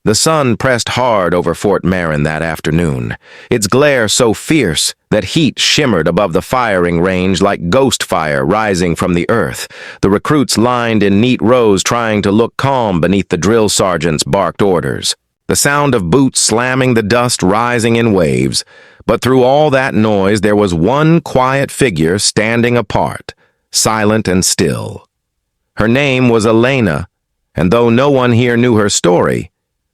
The sun pressed hard over Fort Marin that afternoon, its glare so fierce that heat shimmered above the firing range like ghost fire rising from the earth. The recruits lined in neat rows trying to look calm beneath the drill sergeant's barked orders. The sound of boots slamming the dust rising in waves, but through all that noise there was one quiet figure standing apart, silent and still. Her name was Elena, and though no one here knew her story,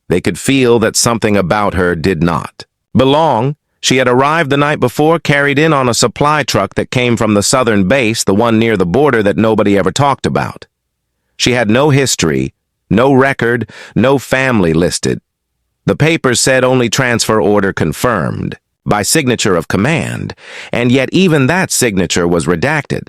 they could feel that something about her did not belong. She had arrived the night before, carried in on a supply truck that came from the southern base, the one near the border that nobody ever talked about. She had no history, no record, no family listed. The papers said only transfer order confirmed, by signature of command, and yet even that signature was redacted.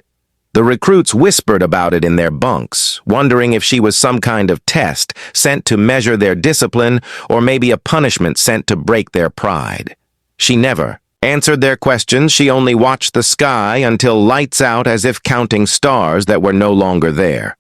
The recruits whispered about it in their bunks, wondering if she was some kind of test sent to measure their discipline or maybe a punishment sent to break their pride. She never answered their questions. She only watched the sky until lights out, as if counting stars that were no longer there.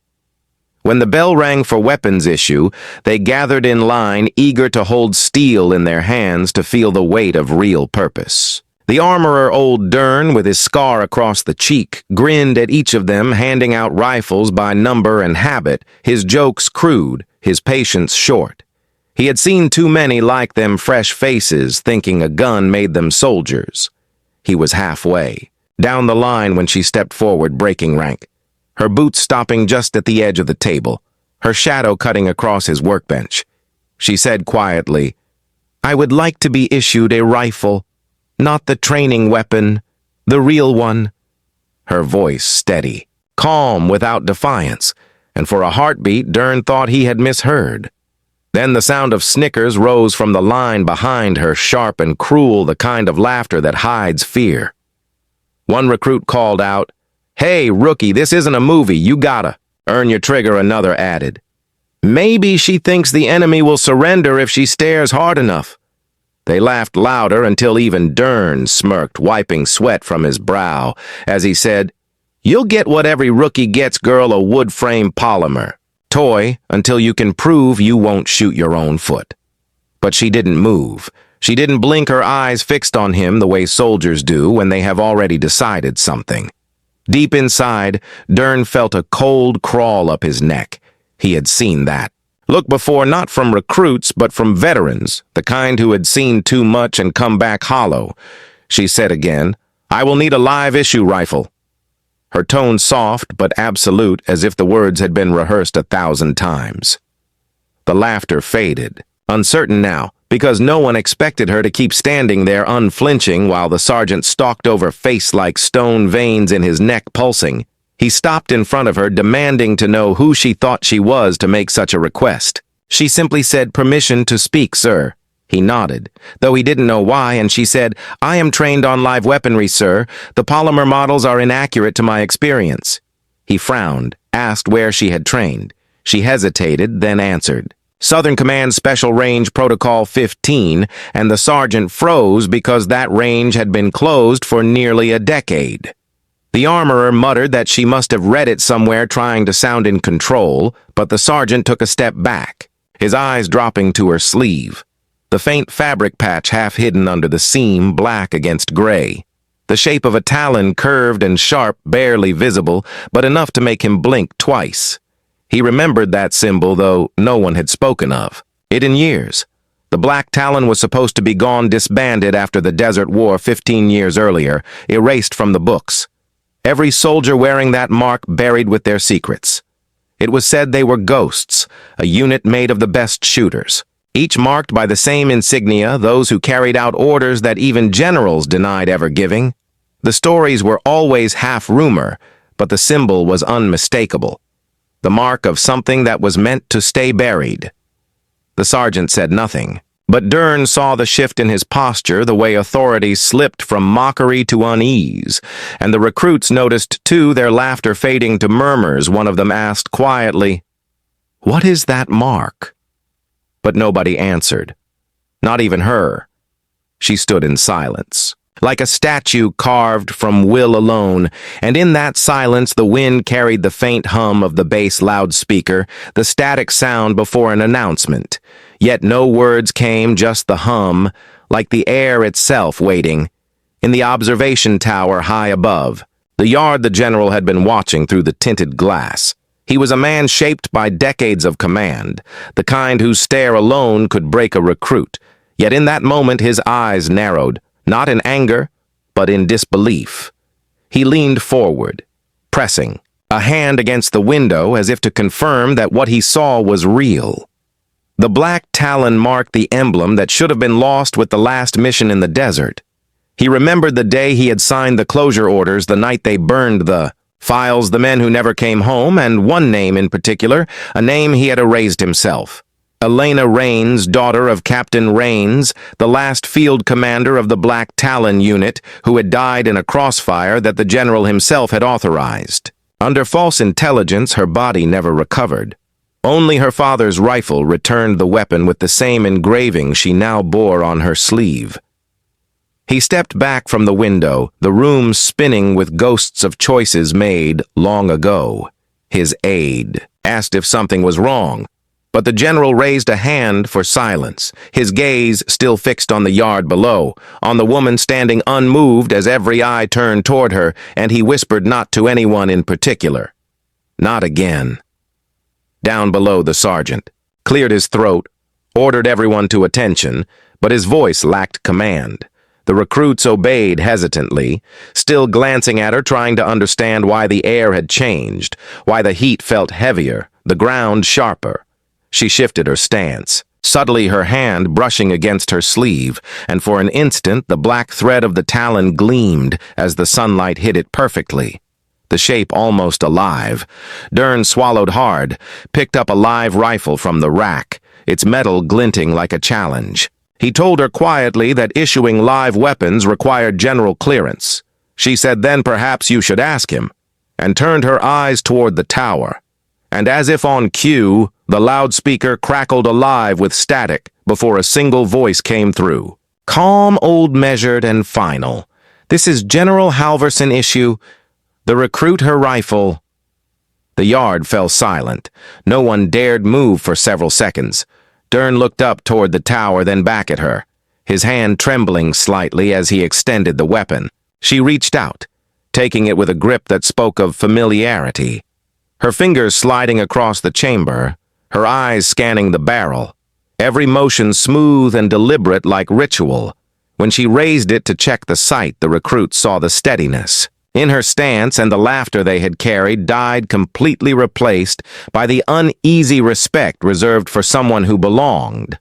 When the bell rang for weapons issue, they gathered in line, eager to hold steel in their hands to feel the weight of real purpose. The armorer, old Dern, with his scar across the cheek, grinned at each of them, handing out rifles by number and habit, his jokes crude, his patience short. He had seen too many like them fresh faces, thinking a gun made them soldiers. He was halfway, down the line when she stepped forward, breaking rank, her boots stopping just at the edge of the table, her shadow cutting across his workbench. She said quietly, "I would like to be issued a rifle. Not the training weapon, the real one." Her voice steady, calm without defiance, and for a heartbeat Dern thought he had misheard. Then the sound of snickers rose from the line behind her, sharp and cruel, the kind of laughter that hides fear. One recruit called out, "Hey, rookie, this isn't a movie, you gotta earn your trigger," another added. "Maybe she thinks the enemy will surrender if she stares hard enough." They laughed louder until even Dern smirked, wiping sweat from his brow, as he said, "You'll get what every rookie gets, girl, a wood frame polymer. Toy until you can prove you won't shoot your own foot." But she didn't move. She didn't blink, her eyes fixed on him the way soldiers do when they have already decided something. Deep inside, Dern felt a cold crawl up his neck. He had seen that. Look before, not from recruits, but from veterans, the kind who had seen too much and come back hollow. She said again, "I will need a live-issue rifle." Her tone soft but absolute, as if the words had been rehearsed 1,000 times. The laughter faded, uncertain now, because no one expected her to keep standing there unflinching while the sergeant stalked over face like stone, veins in his neck pulsing. He stopped in front of her, demanding to know who she thought she was to make such a request. She simply said, "Permission to speak, sir." He nodded, though he didn't know why, and she said, "I am trained on live weaponry, sir. The polymer models are inaccurate to my experience." He frowned, asked where she had trained. She hesitated, then answered, "Southern Command Special Range Protocol 15, and the sergeant froze because that range had been closed for nearly a decade. The armorer muttered that she must have read it somewhere, trying to sound in control, but the sergeant took a step back, his eyes dropping to her sleeve. The faint fabric patch half hidden under the seam, black against gray. The shape of a talon, curved and sharp, barely visible, but enough to make him blink twice. He remembered that symbol, though no one had spoken of it in years. The Black Talon was supposed to be gone, disbanded after the Desert War 15 years earlier, erased from the books. Every soldier wearing that mark buried with their secrets. It was said they were ghosts, a unit made of the best shooters, each marked by the same insignia, those who carried out orders that even generals denied ever giving. The stories were always half rumor, but the symbol was unmistakable, the mark of something that was meant to stay buried. The sergeant said nothing, but Dern saw the shift in his posture, the way authority slipped from mockery to unease, and the recruits noticed, too, their laughter fading to murmurs. One of them asked quietly, "What is that mark?" But nobody answered, not even her. She stood in silence, like a statue carved from will alone, and in that silence the wind carried the faint hum of the bass loudspeaker, the static sound before an announcement. Yet no words came, just the hum, like the air itself waiting. In the observation tower high above, the yard the general had been watching through the tinted glass. He was a man shaped by decades of command, the kind whose stare alone could break a recruit. Yet in that moment his eyes narrowed, not in anger, but in disbelief. He leaned forward, pressing a hand against the window as if to confirm that what he saw was real. The Black Talon marked the emblem that should have been lost with the last mission in the desert. He remembered the day he had signed the closure orders, the night they burned the files, the men who never came home, and one name in particular, a name he had erased himself. Elena Rains, daughter of Captain Rains, the last field commander of the Black Talon unit, who had died in a crossfire that the general himself had authorized. Under false intelligence, her body never recovered. Only her father's rifle returned the weapon with the same engraving she now bore on her sleeve. He stepped back from the window, the room spinning with ghosts of choices made long ago. His aide asked if something was wrong, but the general raised a hand for silence, his gaze still fixed on the yard below, on the woman standing unmoved as every eye turned toward her, and he whispered not to anyone in particular. Not again. Down below, the sergeant cleared his throat, ordered everyone to attention, but his voice lacked command. The recruits obeyed hesitantly, still glancing at her, trying to understand why the air had changed, why the heat felt heavier, the ground sharper. She shifted her stance, subtly her hand brushing against her sleeve, and for an instant the black thread of the talon gleamed as the sunlight hit it perfectly. The shape almost alive. Dern swallowed hard, picked up a live rifle from the rack, its metal glinting like a challenge. He told her quietly that issuing live weapons required general clearance. She said, "Then perhaps you should ask him," and turned her eyes toward the tower. And as if on cue, the loudspeaker crackled alive with static before a single voice came through. Calm, old, measured, and final. "This is General Halverson issue. The recruit her rifle." The yard fell silent. No one dared move for several seconds. Dern looked up toward the tower, then back at her, his hand trembling slightly as he extended the weapon. She reached out, taking it with a grip that spoke of familiarity. Her fingers sliding across the chamber, her eyes scanning the barrel, every motion smooth and deliberate like ritual. When she raised it to check the sight, the recruit saw the steadiness in her stance, and the laughter they had carried died, completely replaced by the uneasy respect reserved for someone who belonged.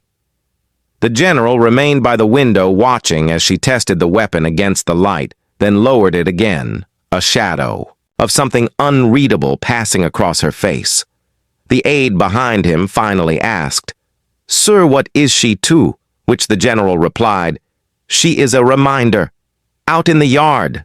The general remained by the window watching as she tested the weapon against the light, then lowered it again, a shadow of something unreadable passing across her face. The aide behind him finally asked, "Sir, what is she to?" Which the general replied, "She is a reminder. Out in the yard."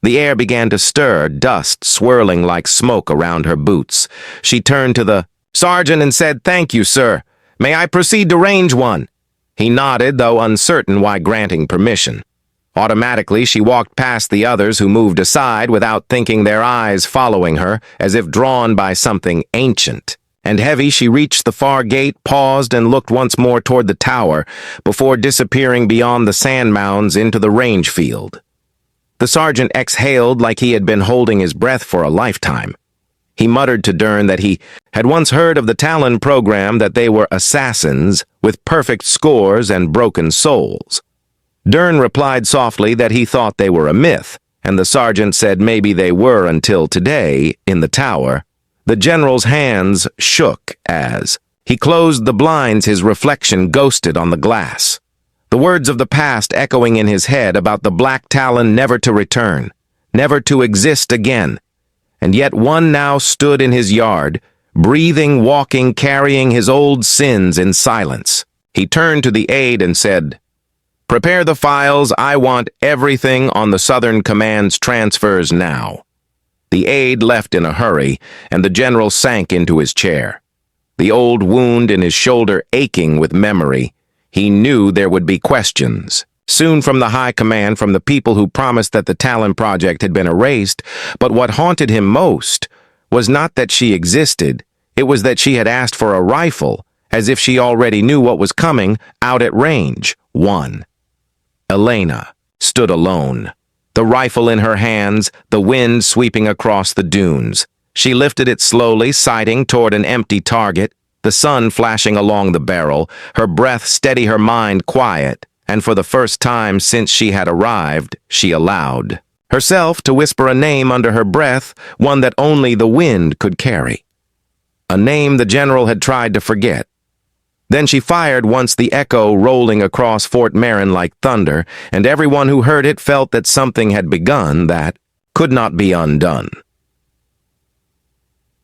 The air began to stir, dust swirling like smoke around her boots. She turned to the sergeant and said, "Thank you, sir. May I proceed to range one?" He nodded, though uncertain why granting permission. Automatically, she walked past the others who moved aside without thinking, their eyes following her, as if drawn by something ancient. And heavy, she reached the far gate, paused, and looked once more toward the tower, before disappearing beyond the sand mounds into the range field. The sergeant exhaled like he had been holding his breath for a lifetime. He muttered to Dern that he had once heard of the Talon program, that they were assassins with perfect scores and broken souls. Dern replied softly that he thought they were a myth, and the sergeant said maybe they were until today, in the tower. The general's hands shook as he closed the blinds, his reflection ghosted on the glass. The words of the past echoing in his head about the Black Talon never to return, never to exist again. And yet one now stood in his yard, breathing, walking, carrying his old sins in silence. He turned to the aide and said, "Prepare the files. I want everything on the Southern Command's transfers now." The aide left in a hurry, and the general sank into his chair. The old wound in his shoulder aching with memory, he knew there would be questions. Soon from the high command, from the people who promised that the Talon project had been erased, but what haunted him most was not that she existed, it was that she had asked for a rifle, as if she already knew what was coming, out at range. 1. Elena stood alone, the rifle in her hands, the wind sweeping across the dunes. She lifted it slowly, sighting toward an empty target, the sun flashing along the barrel, her breath steady, her mind quiet, and for the first time since she had arrived, she allowed herself to whisper a name under her breath, one that only the wind could carry. A name the general had tried to forget. Then she fired once, the echo rolling across Fort Marin like thunder, and everyone who heard it felt that something had begun that could not be undone.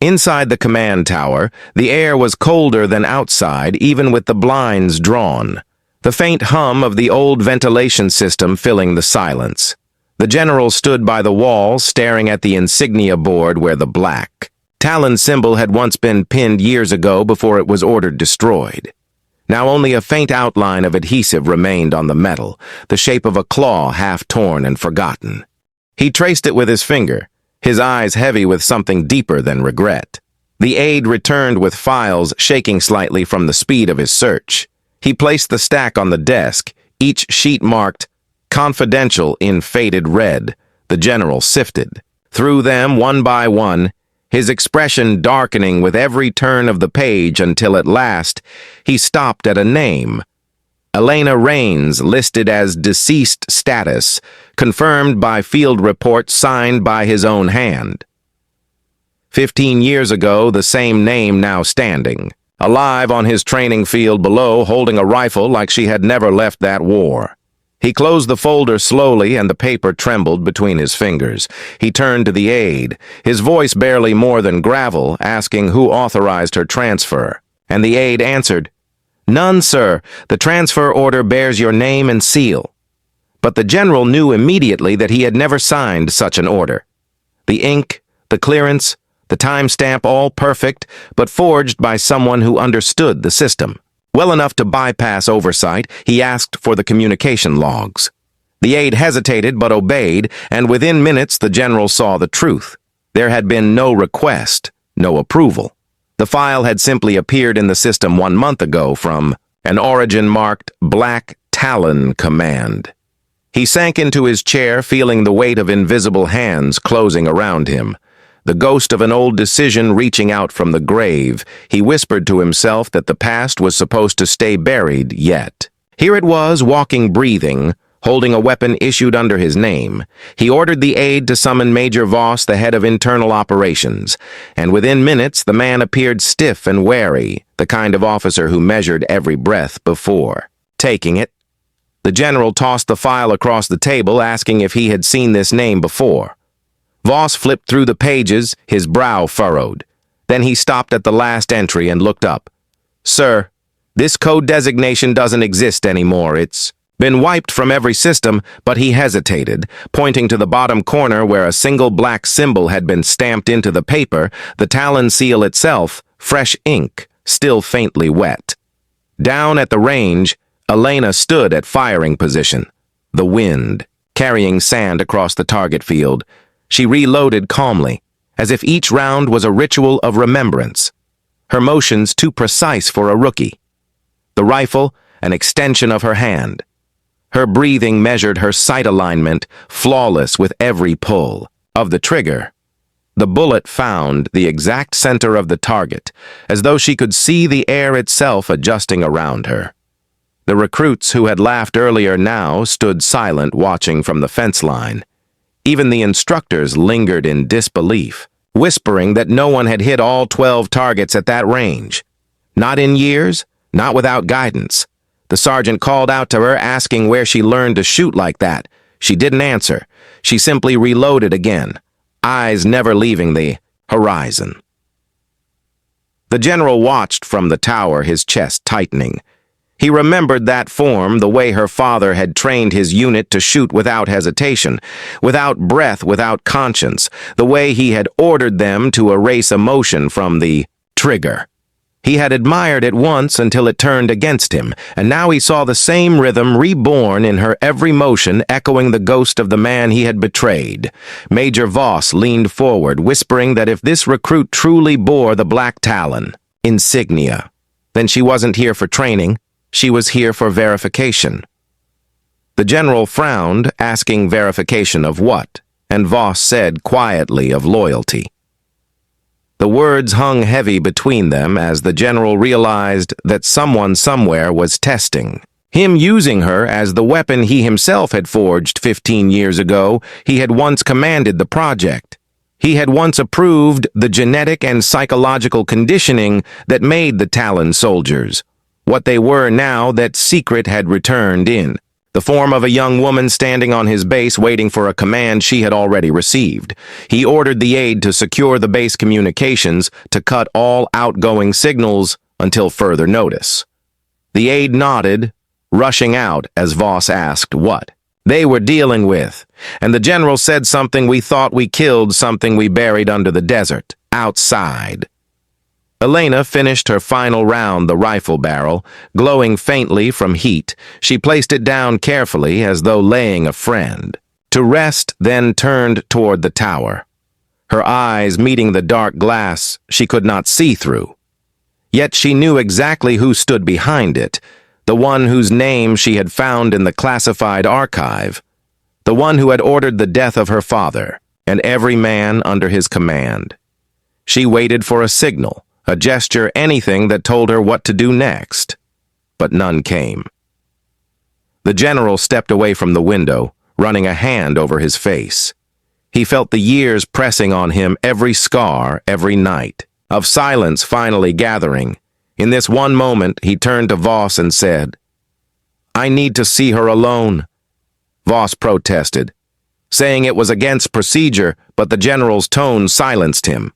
Inside the command tower, the air was colder than outside, even with the blinds drawn, the faint hum of the old ventilation system filling the silence. The general stood by the wall, staring at the insignia board where the Black Talon symbol had once been pinned years ago before it was ordered destroyed. Now only a faint outline of adhesive remained on the metal, the shape of a claw half torn and forgotten. He traced it with his finger, his eyes heavy with something deeper than regret. The aide returned with files, shaking slightly from the speed of his search. He placed the stack on the desk, each sheet marked "Confidential" in faded red. The general sifted through them one by one, his expression darkening with every turn of the page until at last he stopped at a name. Elena Raines, listed as deceased status, confirmed by field report signed by his own hand. 15 years ago, the same name now standing, alive on his training field below, holding a rifle like she had never left that war. He closed the folder slowly, and the paper trembled between his fingers. He turned to the aide, his voice barely more than gravel, asking who authorized her transfer. And the aide answered, "None, sir. The transfer order bears your name and seal." But the general knew immediately that he had never signed such an order. The ink, the clearance, the timestamp, all perfect, but forged by someone who understood the system. Well enough to bypass oversight, he asked for the communication logs. The aide hesitated but obeyed, and within minutes the general saw the truth. There had been no request, no approval. The file had simply appeared in the system 1 month ago from an origin marked Black Talon command. He sank into his chair, feeling the weight of invisible hands closing around him. The ghost of an old decision reaching out from the grave. He whispered to himself that the past was supposed to stay buried yet. Here it was, walking, breathing, holding a weapon issued under his name. He ordered the aide to summon Major Voss, the head of internal operations, and within minutes the man appeared stiff and wary, the kind of officer who measured every breath before taking it. The general tossed the file across the table, asking if he had seen this name before. Voss flipped through the pages, his brow furrowed. Then he stopped at the last entry and looked up. "Sir, this code designation doesn't exist anymore. It's been wiped from every system," but he hesitated, pointing to the bottom corner where a single black symbol had been stamped into the paper, the Talon seal itself, fresh ink, still faintly wet. Down at the range, Elena stood at firing position, the wind carrying sand across the target field. She reloaded calmly, as if each round was a ritual of remembrance, her motions too precise for a rookie. The rifle, an extension of her hand. Her breathing measured her sight alignment, flawless with every pull of the trigger. The bullet found the exact center of the target, as though she could see the air itself adjusting around her. The recruits who had laughed earlier now stood silent, watching from the fence line. Even the instructors lingered in disbelief, whispering that no one had hit all 12 targets at that range. Not in years, not without guidance. The sergeant called out to her, asking where she learned to shoot like that. She didn't answer. She simply reloaded again, eyes never leaving the horizon. The general watched from the tower, his chest tightening. He remembered that form, the way her father had trained his unit to shoot without hesitation, without breath, without conscience, the way he had ordered them to erase emotion from the trigger. He had admired it once until it turned against him, and now he saw the same rhythm reborn in her every motion, echoing the ghost of the man he had betrayed. Major Voss leaned forward, whispering that if this recruit truly bore the Black Talon insignia, then she wasn't here for training, she was here for verification. The general frowned, asking verification of what, and Voss said quietly of loyalty. The words hung heavy between them as the general realized that someone somewhere was testing him, using her as the weapon he himself had forged 15 years ago. He had once commanded the project. He had once approved the genetic and psychological conditioning that made the Talon soldiers. What they were now, that secret had returned in the form of a young woman standing on his base waiting for a command she had already received. He ordered the aide to secure the base communications, to cut all outgoing signals until further notice. The aide nodded, rushing out as Voss asked what they were dealing with, and the general said, something we thought we killed, something we buried under the desert, outside. Elena finished her final round, the rifle barrel, glowing faintly from heat. She placed it down carefully as though laying a friend to rest, then turned toward the tower. Her eyes meeting the dark glass she could not see through. Yet she knew exactly who stood behind it, the one whose name she had found in the classified archive, the one who had ordered the death of her father and every man under his command. She waited for a signal, a gesture, anything that told her what to do next, but none came. The general stepped away from the window, running a hand over his face. He felt the years pressing on him, every scar, every night, of silence finally gathering. In this one moment, he turned to Voss and said, "I need to see her alone." Voss protested, saying it was against procedure, but the general's tone silenced him.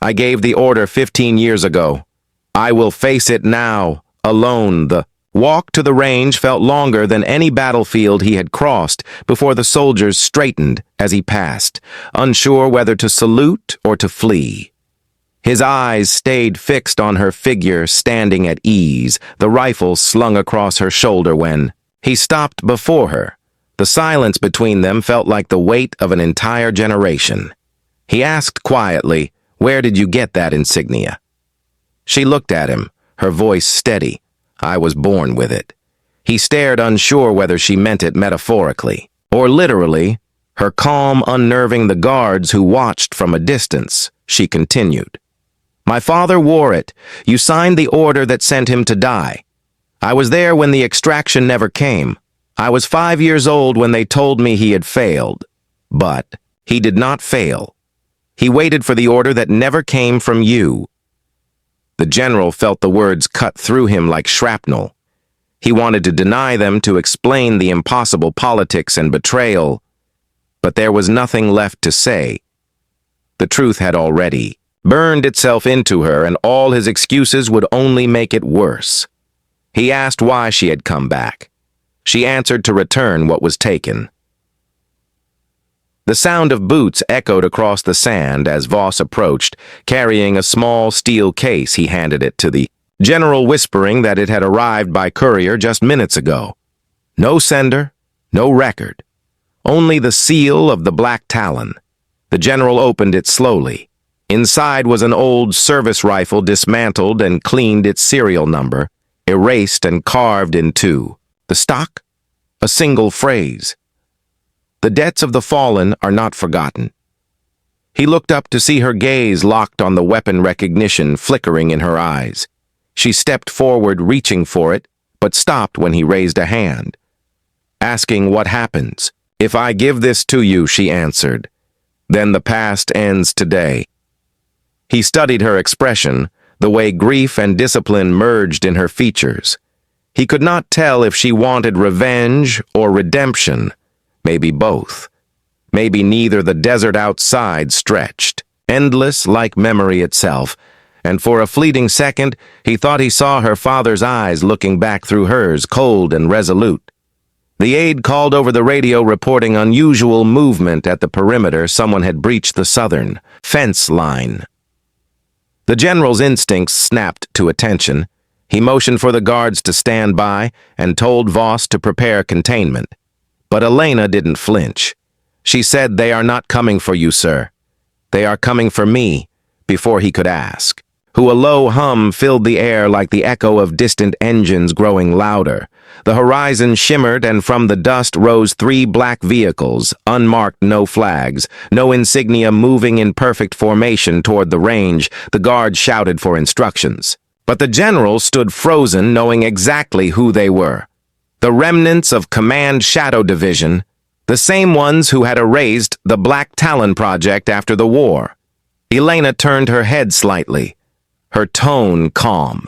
"I gave the order 15 years ago. I will face it now, alone." The walk to the range felt longer than any battlefield he had crossed before the soldiers straightened as he passed, unsure whether to salute or to flee. His eyes stayed fixed on her figure standing at ease, the rifle slung across her shoulder when he stopped before her. The silence between them felt like the weight of an entire generation. He asked quietly, "Where did you get that insignia?" She looked at him, her voice steady. "I was born with it." He stared, unsure whether she meant it metaphorically or literally, her calm unnerving the guards who watched from a distance. She continued, "My father wore it. You signed the order that sent him to die. I was there when the extraction never came. I was 5 years old when they told me he had failed. But he did not fail. He waited for the order that never came from you." The general felt the words cut through him like shrapnel. He wanted to deny them, to explain the impossible politics and betrayal, but there was nothing left to say. The truth had already burned itself into her, and all his excuses would only make it worse. He asked why she had come back. She answered to return what was taken. The sound of boots echoed across the sand as Voss approached, carrying a small steel case. He handed it to the general, whispering that it had arrived by courier just minutes ago. No sender, no record, only the seal of the Black Talon. The general opened it slowly. Inside was an old service rifle, dismantled and cleaned, its serial number erased and carved in two. The stock? A single phrase. "The debts of the fallen are not forgotten." He looked up to see her gaze locked on the weapon, recognition flickering in her eyes. She stepped forward, reaching for it, but stopped when he raised a hand, asking what happens. "If I give this to you," she answered, "then the past ends today." He studied her expression, the way grief and discipline merged in her features. He could not tell if she wanted revenge or redemption. Maybe both. Maybe neither. The desert outside stretched, endless like memory itself, and for a fleeting second he thought he saw her father's eyes looking back through hers, cold and resolute. The aide called over the radio, reporting unusual movement at the perimeter. Someone had breached the southern fence line. The general's instincts snapped to attention. He motioned for the guards to stand by and told Voss to prepare containment. But Elena didn't flinch. She said, "They are not coming for you, sir. They are coming for me," before he could ask, who a low hum filled the air like the echo of distant engines growing louder. The horizon shimmered, and from the dust rose 3 black vehicles, unmarked, no flags, no insignia, moving in perfect formation toward the range. The guards shouted for instructions. But the general stood frozen, knowing exactly who they were. The remnants of Command Shadow Division, the same ones who had erased the Black Talon project after the war. Elena turned her head slightly, her tone calm.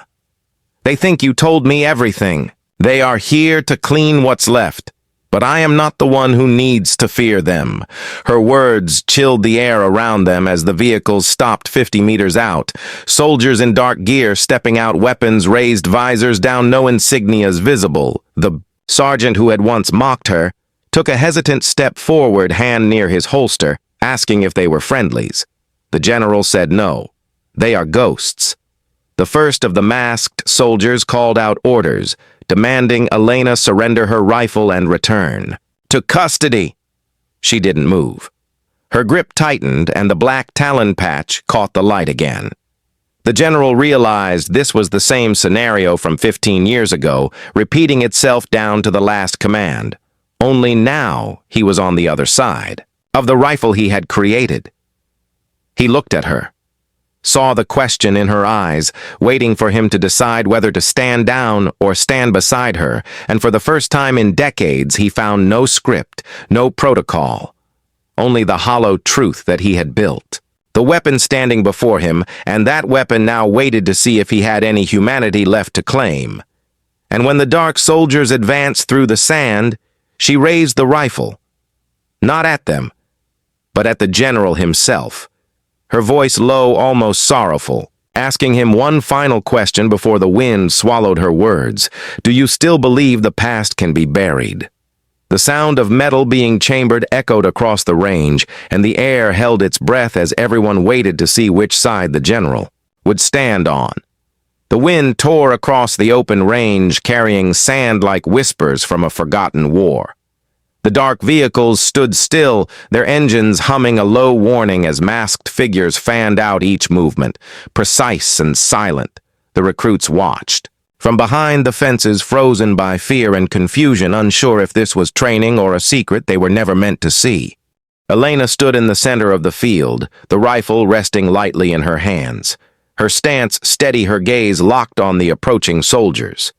"They think you told me everything. They are here to clean what's left, but I am not the one who needs to fear them." Her words chilled the air around them as the vehicles stopped 50 meters out. Soldiers in dark gear stepping out, weapons raised, visors down, no insignias visible. The sergeant who had once mocked her took a hesitant step forward, hand near his holster, asking if they were friendlies. The general said no. "They are ghosts." The first of the masked soldiers called out orders, demanding Elena surrender her rifle and return. "To custody!" She didn't move. Her grip tightened, and the Black Talon patch caught the light again. The general realized this was the same scenario from 15 years ago, repeating itself down to the last command. Only now he was on the other side of the rifle he had created. He looked at her, saw the question in her eyes, waiting for him to decide whether to stand down or stand beside her, and for the first time in decades he found no script, no protocol, only the hollow truth that he had built. The weapon standing before him, and that weapon now waited to see if he had any humanity left to claim. And when the dark soldiers advanced through the sand, she raised the rifle, not at them, but at the general himself, her voice low, almost sorrowful, asking him one final question before the wind swallowed her words. "Do you still believe the past can be buried?" The sound of metal being chambered echoed across the range, and the air held its breath as everyone waited to see which side the general would stand on. The wind tore across the open range, carrying sand like whispers from a forgotten war. The dark vehicles stood still, their engines humming a low warning as masked figures fanned out each movement, precise and silent. The recruits watched. From behind the fences, frozen by fear and confusion, unsure if this was training or a secret they were never meant to see. Elena stood in the center of the field, the rifle resting lightly in her hands. Her stance steady, her gaze locked on the approaching soldiers.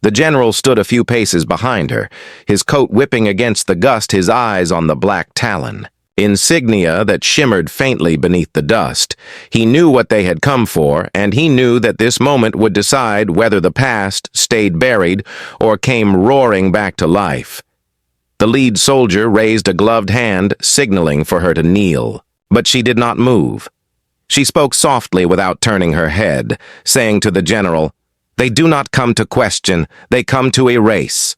The general stood a few paces behind her, his coat whipping against the gust, his eyes on the Black Talon, insignia that shimmered faintly beneath the dust. He knew what they had come for, and he knew that this moment would decide whether the past stayed buried or came roaring back to life. The lead soldier raised a gloved hand, signaling for her to kneel, but she did not move. She spoke softly without turning her head, saying to the general, "They do not come to question, they come to erase."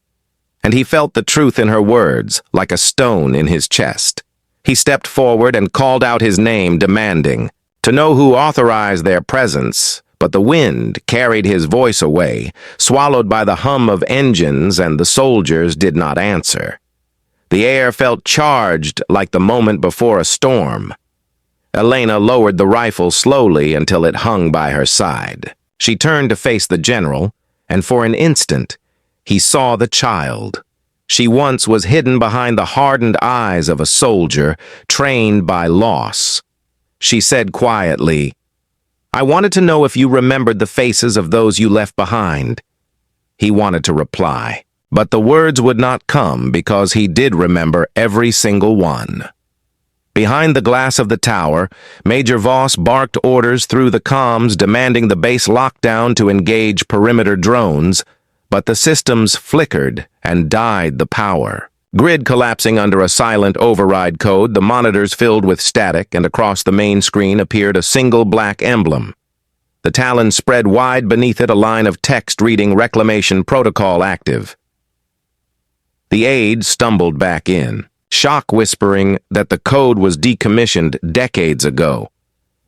And he felt the truth in her words, like a stone in his chest. He stepped forward and called out his name, demanding to know who authorized their presence, but the wind carried his voice away, swallowed by the hum of engines, and the soldiers did not answer. The air felt charged like the moment before a storm. Elena lowered the rifle slowly until it hung by her side. She turned to face the general, and for an instant, he saw the child. She once was hidden behind the hardened eyes of a soldier, trained by loss. She said quietly, "I wanted to know if you remembered the faces of those you left behind." He wanted to reply, but the words would not come because he did remember every single one. Behind the glass of the tower, Major Voss barked orders through the comms demanding the base lockdown to engage perimeter drones, but the systems flickered and died the power. Grid collapsing under a silent override code, the monitors filled with static, and across the main screen appeared a single black emblem. The Talon spread wide beneath it, a line of text reading Reclamation Protocol active. The aide stumbled back in, shock whispering that the code was decommissioned decades ago.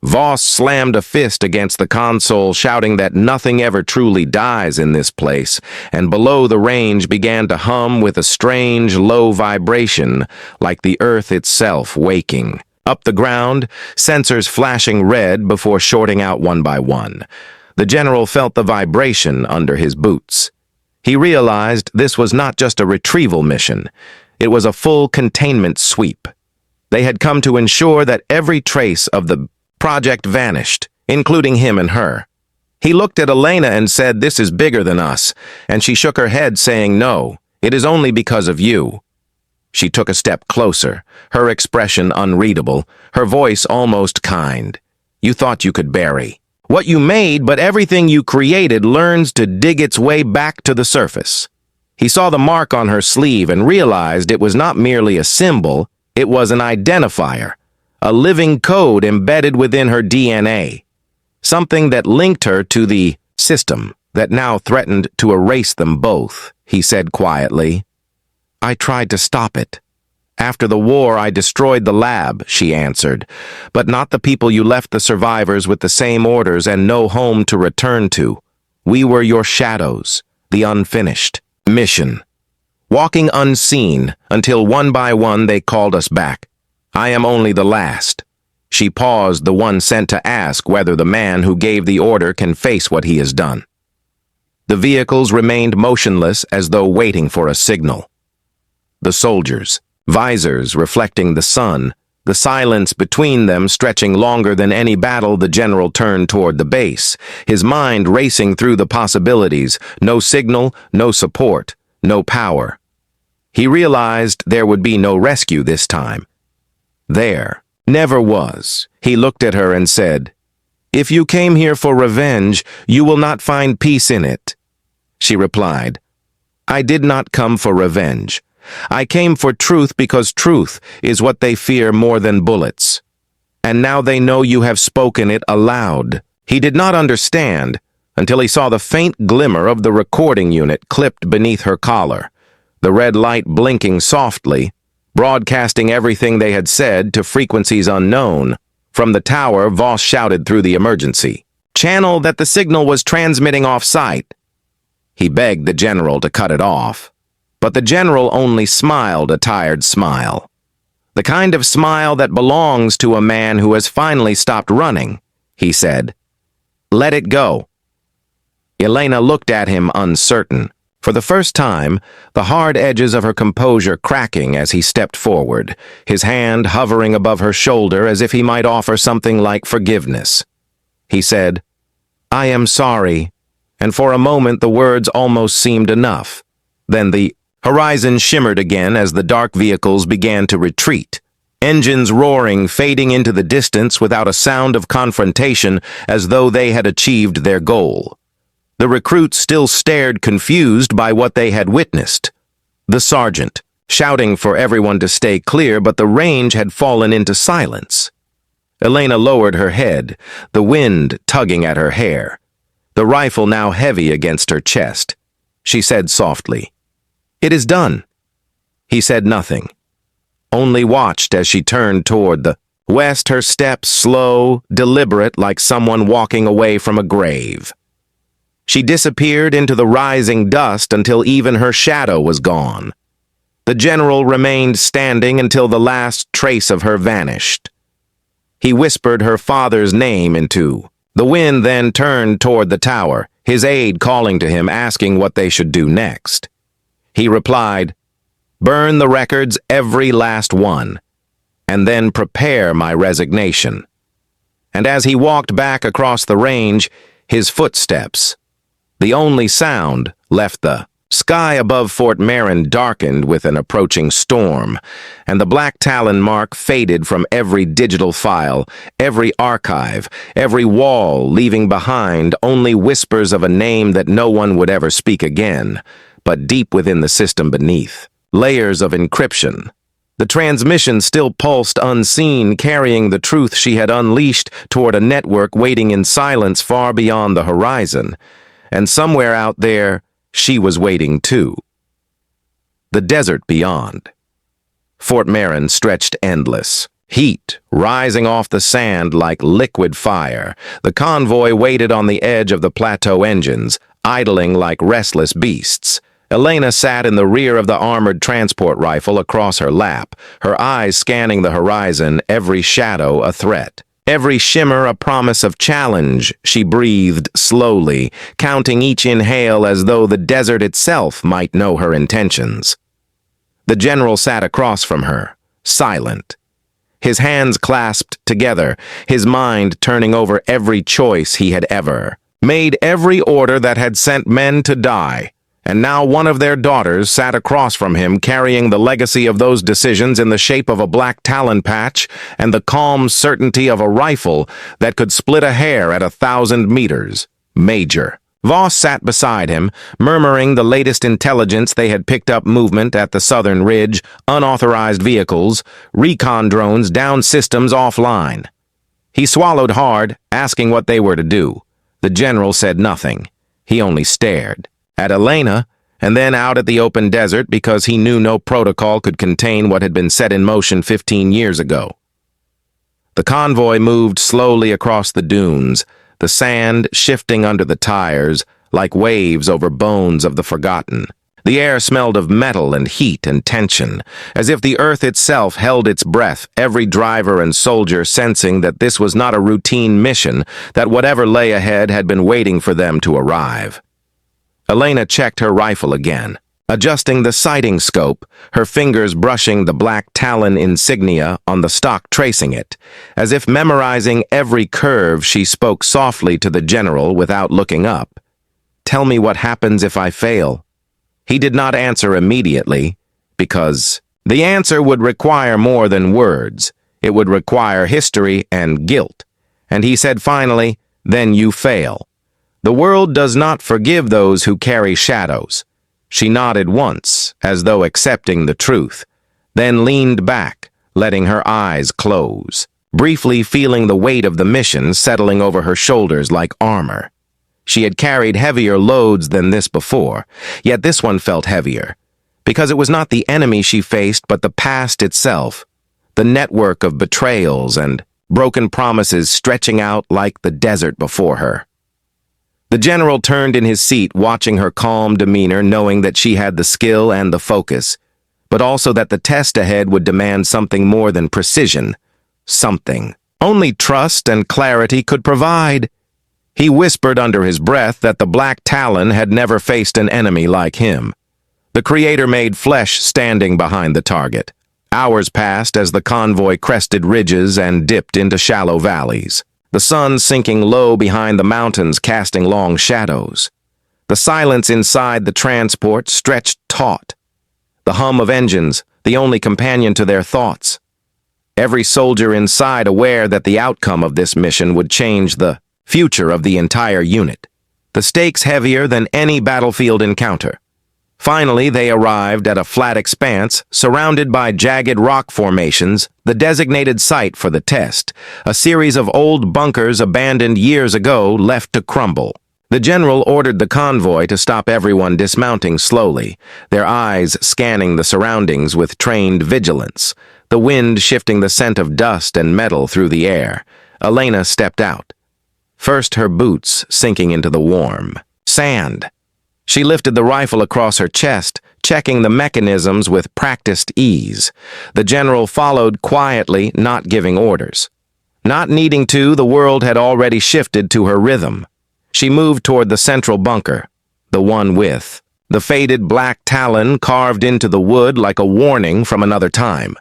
Voss slammed a fist against the console, shouting that nothing ever truly dies in this place, and below the range began to hum with a strange, low vibration, like the earth itself waking. Up the ground, sensors flashing red before shorting out one by one. The general felt the vibration under his boots. He realized this was not just a retrieval mission. It was a full containment sweep. They had come to ensure that every trace of the project vanished, including him and her. He looked at Elena and said, "This is bigger than us," and she shook her head, saying, "No, it is only because of you." She took a step closer, her expression unreadable, her voice almost kind. "You thought you could bury what you made, but everything you created learns to dig its way back to the surface." He saw the mark on her sleeve and realized it was not merely a symbol, it was an identifier, a living code embedded within her DNA, something that linked her to the system that now threatened to erase them both. He said quietly, "I tried to stop it. After the war, I destroyed the lab," she answered, "but not the people you left the survivors with the same orders and no home to return to. We were your shadows, the unfinished mission, walking unseen until one by one they called us back. I am only the last." She paused, the one sent to ask whether the man who gave the order can face what he has done. The vehicles remained motionless as though waiting for a signal. The soldiers, visors reflecting the sun, the silence between them stretching longer than any battle. The general turned toward the base, his mind racing through the possibilities. No signal, no support, no power. He realized there would be no rescue this time. There never was. He looked at her and said, "If you came here for revenge, you will not find peace in it." She replied, "I did not come for revenge. I came for truth because truth is what they fear more than bullets. And now they know you have spoken it aloud." He did not understand until he saw the faint glimmer of the recording unit clipped beneath her collar, the red light blinking softly, broadcasting everything they had said to frequencies unknown. From the tower, Voss shouted through the emergency channel that the signal was transmitting off-site. He begged the general to cut it off, but the general only smiled a tired smile. The kind of smile that belongs to a man who has finally stopped running. He said, "Let it go." Elena looked at him uncertain. For the first time, the hard edges of her composure cracking as he stepped forward, his hand hovering above her shoulder as if he might offer something like forgiveness. He said, "I am sorry," and for a moment the words almost seemed enough. Then the horizon shimmered again as the dark vehicles began to retreat, engines roaring, fading into the distance without a sound of confrontation, as though they had achieved their goal. The recruits still stared, confused by what they had witnessed. The sergeant, shouting for everyone to stay clear, but the range had fallen into silence. Elena lowered her head, the wind tugging at her hair, the rifle now heavy against her chest. She said softly, "It is done." He said nothing, only watched as she turned toward the west, her steps slow, deliberate, like someone walking away from a grave. She disappeared into the rising dust until even her shadow was gone. The general remained standing until the last trace of her vanished. He whispered her father's name into the wind, then turned toward the tower, his aide calling to him, asking what they should do next. He replied, "Burn the records, every last one, and then prepare my resignation." And as he walked back across the range, his footsteps, the only sound, left the sky above Fort Marin darkened with an approaching storm, and the Black Talon mark faded from every digital file, every archive, every wall, leaving behind only whispers of a name that no one would ever speak again, but deep within the system beneath, layers of encryption. The transmission still pulsed unseen, carrying the truth she had unleashed toward a network waiting in silence far beyond the horizon. And somewhere out there, she was waiting too. The desert beyond. Fort Marin stretched endless, heat rising off the sand like liquid fire. The convoy waited on the edge of the plateau engines, idling like restless beasts. Elena sat in the rear of the armored transport rifle across her lap, her eyes scanning the horizon, every shadow a threat. Every shimmer a promise of challenge. She breathed slowly, counting each inhale as though the desert itself might know her intentions. The general sat across from her, silent. His hands clasped together, his mind turning over every choice he had ever made, every order that had sent men to die. And now one of their daughters sat across from him, carrying the legacy of those decisions in the shape of a Black Talon patch and the calm certainty of a rifle that could split a hair at 1,000 meters. Major. Voss sat beside him, murmuring the latest intelligence they had picked up: movement at the southern ridge, unauthorized vehicles, recon drones, down systems offline. He swallowed hard, asking what they were to do. The general said nothing. He only stared. At Elena, and then out at the open desert, because he knew no protocol could contain what had been set in motion 15 years ago. The convoy moved slowly across the dunes, the sand shifting under the tires like waves over bones of the forgotten. The air smelled of metal and heat and tension, as if the earth itself held its breath, every driver and soldier sensing that this was not a routine mission, that whatever lay ahead had been waiting for them to arrive. Elena checked her rifle again, adjusting the sighting scope, her fingers brushing the Black Talon insignia on the stock, tracing it. As if memorizing every curve, she spoke softly to the general without looking up. "Tell me what happens if I fail." He did not answer immediately, because the answer would require more than words. It would require history and guilt. And he said finally, "Then you fail. The world does not forgive those who carry shadows." She nodded once, as though accepting the truth, then leaned back, letting her eyes close, briefly feeling the weight of the mission settling over her shoulders like armor. She had carried heavier loads than this before, yet this one felt heavier, because it was not the enemy she faced, but the past itself, the network of betrayals and broken promises stretching out like the desert before her. The general turned in his seat, watching her calm demeanor, knowing that she had the skill and the focus, but also that the test ahead would demand something more than precision. Something only trust and clarity could provide. He whispered under his breath that the Black Talon had never faced an enemy like him. The Creator made flesh standing behind the target. Hours passed as the convoy crested ridges and dipped into shallow valleys. The sun sinking low behind the mountains, casting long shadows. The silence inside the transport stretched taut. The hum of engines, the only companion to their thoughts. Every soldier inside aware that the outcome of this mission would change the future of the entire unit. The stakes heavier than any battlefield encounter. Finally, they arrived at a flat expanse, surrounded by jagged rock formations, the designated site for the test, a series of old bunkers abandoned years ago left to crumble. The general ordered the convoy to stop everyone dismounting slowly, their eyes scanning the surroundings with trained vigilance, the wind shifting the scent of dust and metal through the air. Elena stepped out. First her boots sinking into the warm sand. She lifted the rifle across her chest, checking the mechanisms with practiced ease. The general followed quietly, not giving orders. Not needing to, the world had already shifted to her rhythm. She moved toward the central bunker, the one with the faded Black Talon carved into the wood like a warning from another time.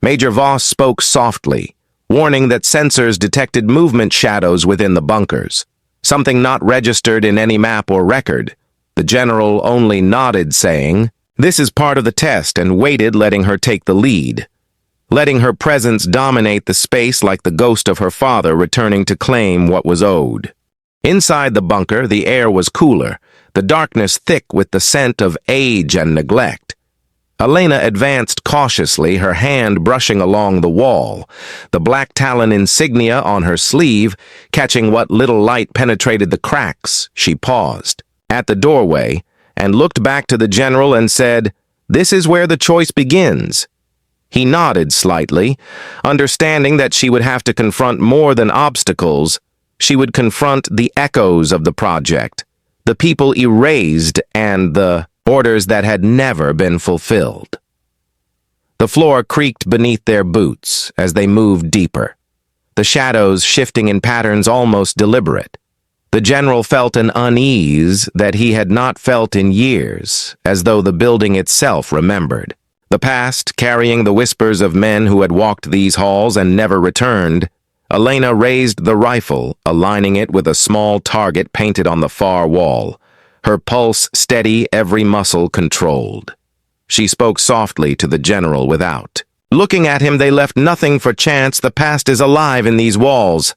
Major Voss spoke softly, warning that sensors detected movement shadows within the bunkers, something not registered in any map or record. The general only nodded, saying, "This is part of the test," and waited, letting her take the lead, letting her presence dominate the space like the ghost of her father returning to claim what was owed. Inside the bunker, the air was cooler, the darkness thick with the scent of age and neglect. Elena advanced cautiously, her hand brushing along the wall, the Black Talon insignia on her sleeve, catching what little light penetrated the cracks. She paused at the doorway and looked back to the general and said, "This is where the choice begins." He nodded slightly, understanding that she would have to confront more than obstacles. She would confront the echoes of the project, the people erased and the orders that had never been fulfilled. The floor creaked beneath their boots as they moved deeper, the shadows shifting in patterns almost deliberate. The general felt an unease that he had not felt in years, as though the building itself remembered. The past, carrying the whispers of men who had walked these halls and never returned. Elena raised the rifle, aligning it with a small target painted on the far wall, her pulse steady, every muscle controlled. She spoke softly to the general without. Looking at him, they left nothing for chance. The past is alive in these walls.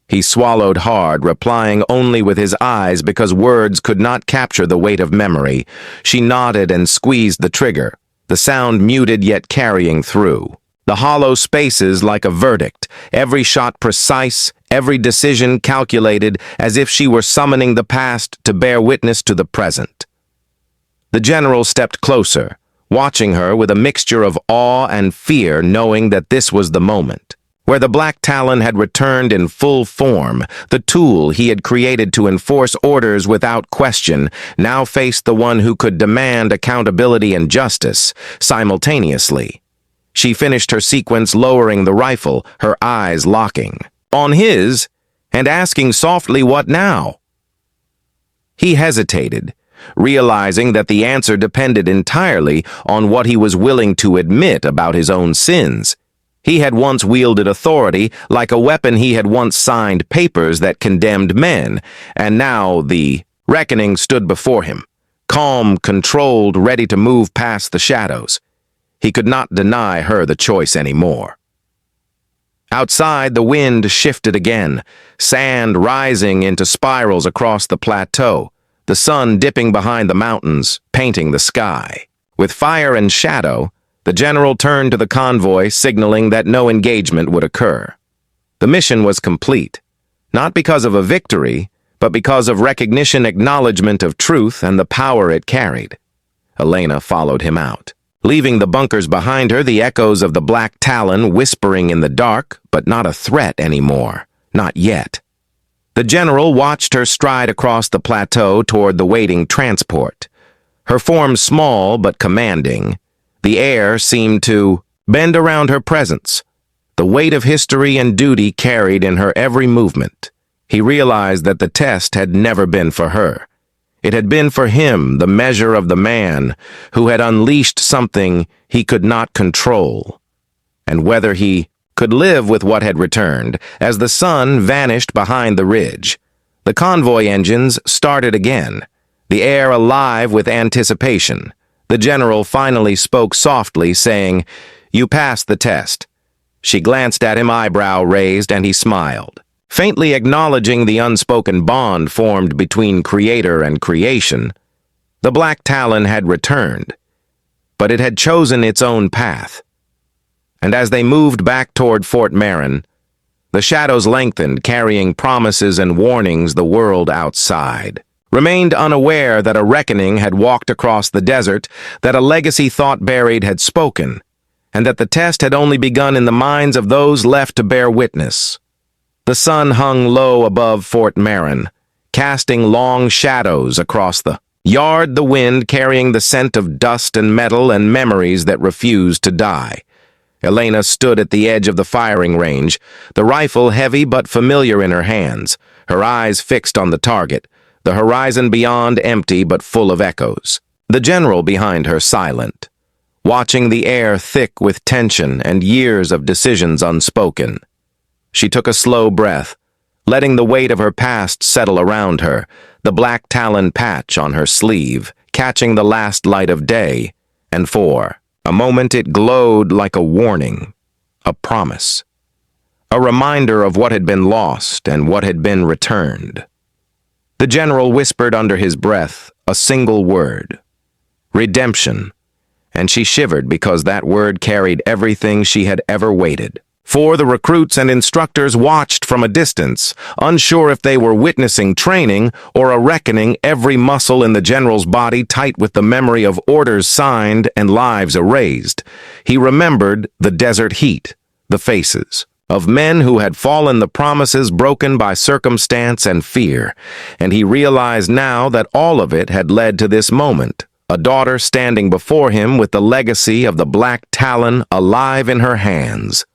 He swallowed hard, replying only with his eyes because words could not capture the weight of memory. She nodded and squeezed the trigger, the sound muted yet carrying through. The hollow spaces like a verdict, every shot precise, every decision calculated, as if she were summoning the past to bear witness to the present. The general stepped closer, watching her with a mixture of awe and fear, knowing that this was the moment. Where the Black Talon had returned in full form, the tool he had created to enforce orders without question now faced the one who could demand accountability and justice simultaneously. She finished her sequence, lowering the rifle, her eyes locking on his and asking softly, "What now?" He hesitated, realizing that the answer depended entirely on what he was willing to admit about his own sins. He had once wielded authority like a weapon. He had once signed papers that condemned men, and now the reckoning stood before him, calm, controlled, ready to move past the shadows. He could not deny her the choice anymore. Outside, the wind shifted again, sand rising into spirals across the plateau, the sun dipping behind the mountains, painting the sky. With fire and shadow, the general turned to the convoy, signaling that no engagement would occur. The mission was complete, not because of a victory, but because of recognition, acknowledgement of truth, and the power it carried. Elena followed him out, leaving the bunkers behind her, the echoes of the Black Talon whispering in the dark, but not a threat anymore, not yet. The general watched her stride across the plateau toward the waiting transport, her form small but commanding. The air seemed to bend around her presence, the weight of history and duty carried in her every movement. He realized that the test had never been for her. It had been for him, the measure of the man who had unleashed something he could not control, and whether he could live with what had returned. As the sun vanished behind the ridge, the convoy engines started again, the air alive with anticipation. The general finally spoke softly, saying, "You passed the test." She glanced at him, eyebrow raised, and he smiled, faintly acknowledging the unspoken bond formed between creator and creation. The Black Talon had returned, but it had chosen its own path. And as they moved back toward Fort Marin, the shadows lengthened, carrying promises and warnings. The world outside remained unaware that a reckoning had walked across the desert, that a legacy thought buried had spoken, and that the test had only begun in the minds of those left to bear witness. The sun hung low above Fort Marin, casting long shadows across the yard, the wind carrying the scent of dust and metal and memories that refused to die. Elena stood at the edge of the firing range, the rifle heavy but familiar in her hands, her eyes fixed on the target, the horizon beyond empty but full of echoes. The general behind her silent, watching the air thick with tension and years of decisions unspoken. She took a slow breath, letting the weight of her past settle around her, the Black Talon patch on her sleeve, catching the last light of day, and for a moment it glowed like a warning, a promise, a reminder of what had been lost and what had been returned. The general whispered under his breath a single word, redemption, and she shivered because that word carried everything she had ever waited for. The recruits and instructors watched from a distance, unsure if they were witnessing training or a reckoning, every muscle in the general's body tight with the memory of orders signed and lives erased. He remembered the desert heat, the faces of men who had fallen, the promises broken by circumstance and fear, and he realized now that all of it had led to this moment, a daughter standing before him with the legacy of the Black Talon alive in her hands.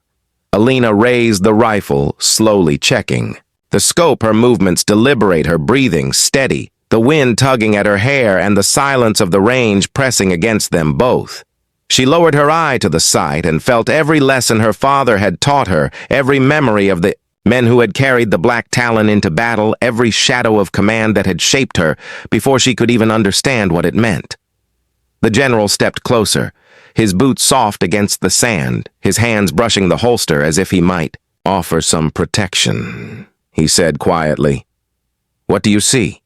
Elena raised the rifle, slowly checking. The scope her movements deliberate, her breathing steady, the wind tugging at her hair and the silence of the range pressing against them both. She lowered her eye to the sight and felt every lesson her father had taught her, every memory of the men who had carried the Black Talon into battle, every shadow of command that had shaped her before she could even understand what it meant. The general stepped closer, his boots soft against the sand, his hands brushing the holster as if he might offer some protection. He said quietly, "What do you see?"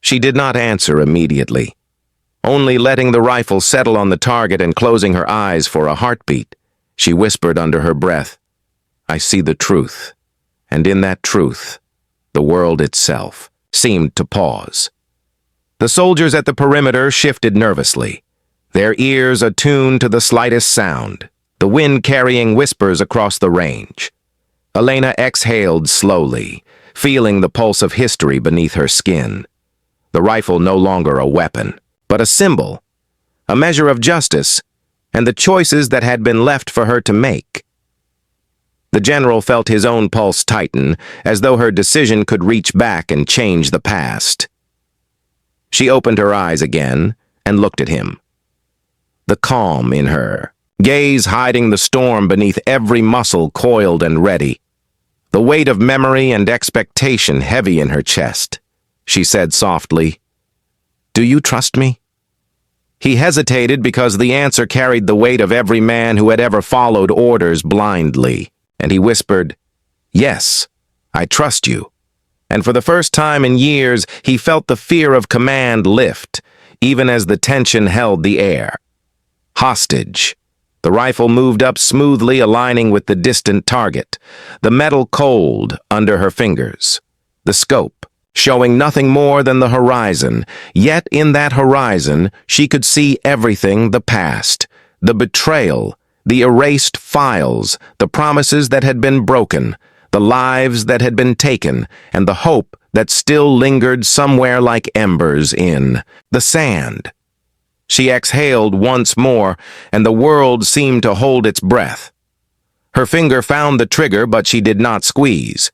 She did not answer immediately, only letting the rifle settle on the target and closing her eyes for a heartbeat. She whispered under her breath, "I see the truth," and in that truth, the world itself seemed to pause. The soldiers at the perimeter shifted nervously, their ears attuned to the slightest sound, the wind carrying whispers across the range. Elena exhaled slowly, feeling the pulse of history beneath her skin. The rifle no longer a weapon, but a symbol, a measure of justice, and the choices that had been left for her to make. The general felt his own pulse tighten, as though her decision could reach back and change the past. She opened her eyes again and looked at him. The calm in her, gaze hiding the storm beneath every muscle coiled and ready. The weight of memory and expectation heavy in her chest. She said softly, "Do you trust me?" He hesitated because the answer carried the weight of every man who had ever followed orders blindly, and he whispered, "Yes, I trust you." And for the first time in years, he felt the fear of command lift, even as the tension held the air. Hostage. The rifle moved up smoothly, aligning with the distant target, the metal cold under her fingers. The scope, showing nothing more than the horizon, yet in that horizon she could see everything: the past, the betrayal, the erased files, the promises that had been broken, the lives that had been taken, and the hope that still lingered somewhere like embers in the sand. She exhaled once more, and the world seemed to hold its breath. Her finger found the trigger, but she did not squeeze.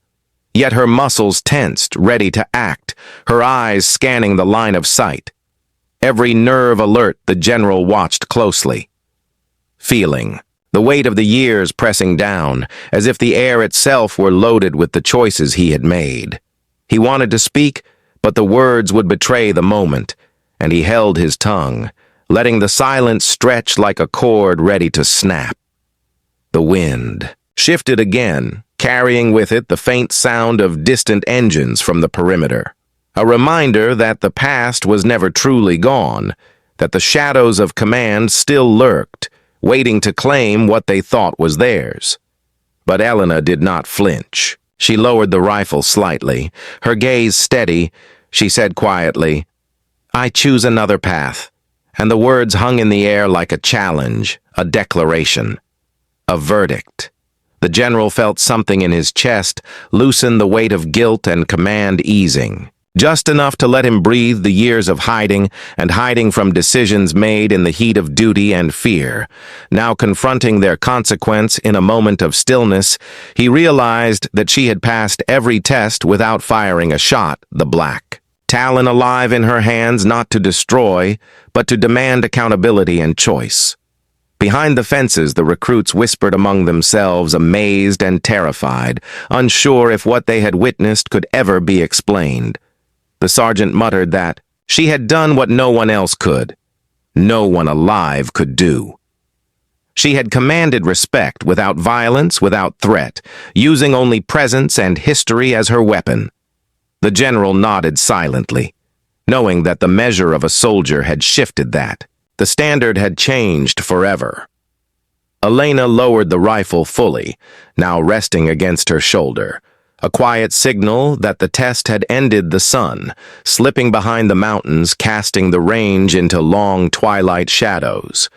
Yet her muscles tensed, ready to act, her eyes scanning the line of sight. Every nerve alert, the general watched closely. Feeling the weight of the years pressing down, as if the air itself were loaded with the choices he had made. He wanted to speak, but the words would betray the moment, and he held his tongue, letting the silence stretch like a cord ready to snap. The wind shifted again, carrying with it the faint sound of distant engines from the perimeter. A reminder that the past was never truly gone, that the shadows of command still lurked, waiting to claim what they thought was theirs. But Elena did not flinch. She lowered the rifle slightly, her gaze steady. She said quietly, "I choose another path," and the words hung in the air like a challenge, a declaration, a verdict. The general felt something in his chest loosen, the weight of guilt and command easing. Just enough to let him breathe the years of hiding and hiding from decisions made in the heat of duty and fear. Now confronting their consequence in a moment of stillness, he realized that she had passed every test without firing a shot, the Black Talon alive in her hands, not to destroy, but to demand accountability and choice. Behind the fences, the recruits whispered among themselves, amazed and terrified, unsure if what they had witnessed could ever be explained. The sergeant muttered that she had done what no one else could, no one alive could do. She had commanded respect without violence, without threat, using only presence and history as her weapon. The general nodded silently, knowing that the measure of a soldier had shifted that. The standard had changed forever. Elena lowered the rifle fully, now resting against her shoulder, a quiet signal that the test had ended. The sun, slipping behind the mountains, casting the range into long twilight shadows.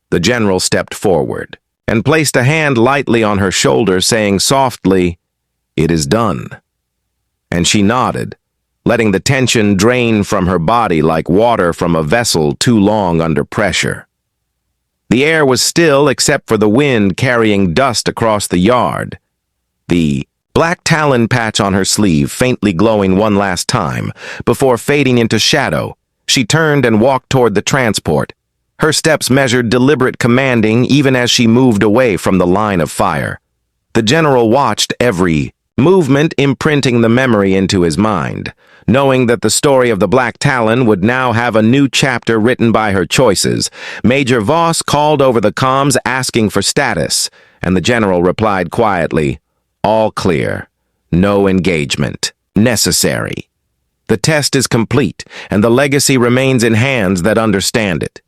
The general stepped forward and placed a hand lightly on her shoulder, saying softly, "It is done." And she nodded, letting the tension drain from her body like water from a vessel too long under pressure. The air was still except for the wind carrying dust across the yard. The Black Talon patch on her sleeve faintly glowing one last time before fading into shadow. She turned and walked toward the transport. Her steps measured deliberate commanding even as she moved away from the line of fire. The general watched every movement, imprinting the memory into his mind, knowing that the story of the Black Talon would now have a new chapter written by her choices. Major Voss called over the comms asking for status, and the general replied quietly, "All clear. No engagement. Necessary. The test is complete, and the legacy remains in hands that understand it."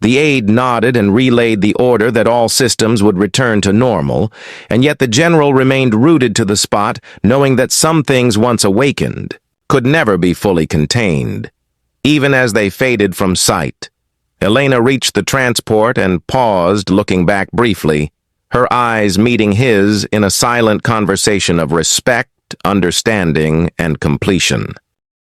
The aide nodded and relayed the order that all systems would return to normal, and yet the general remained rooted to the spot, knowing that some things once awakened could never be fully contained. Even as they faded from sight, Elena reached the transport and paused, looking back briefly, her eyes meeting his in a silent conversation of respect, understanding, and completion.